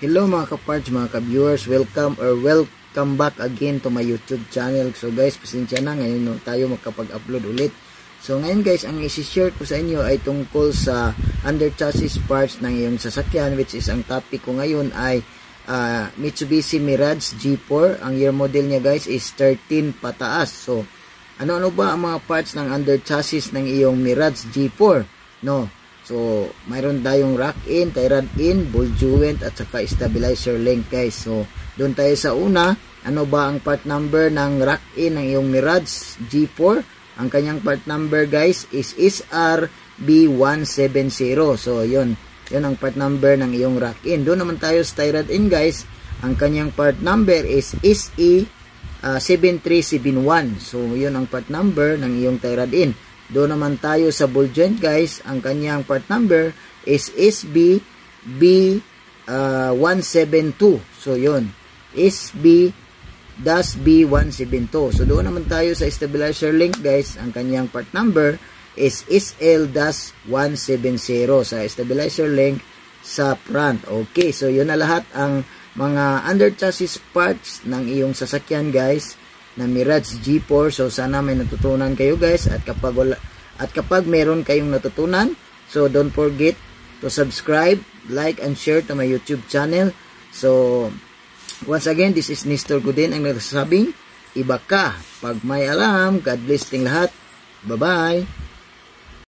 Hello mga kaparts, mga ka-viewers, welcome back again to my YouTube channel. So guys, pasensya na, ngayon tayo makapag-upload ulit. So ngayon guys, ang isi-share ko sa inyo ay tungkol sa under chassis parts ng iyong sasakyan, which is ang topic ko ngayon ay Mitsubishi Mirage G4. Ang year model niya guys is 13 pataas. So ano-ano ba ang mga parts ng under chassis ng iyong Mirage G4? No. So, mayroon tayong rack in, tie rod in, ball joint at saka stabilizer link guys. So, doon tayo sa una. Ano ba ang part number ng rack in ng iyong Mirage G4? Ang kanyang part number guys is SRB170. So, yun ang part number ng iyong rack in. Doon naman tayo sa tie rod in guys. Ang kanyang part number is SE7371. So, yun ang part number ng iyong tie rod in. Doon naman tayo sa ball joint guys. Ang kanyang part number is SB-B172. So yun, SB-B172. So doon naman tayo sa stabilizer link guys. Ang kanyang part number is SL-170 sa stabilizer link sa front. Okay, so yun na lahat ang mga under chassis parts ng iyong sasakyan guys na Mirage G4. So sana may natutunan kayo guys, at kapag meron kayong natutunan, so don't forget to subscribe, like and share to my YouTube channel. So once again, this is Nestor Godin ang nagsasabing, iba ka pag may alam. God bless ting lahat. Bye bye.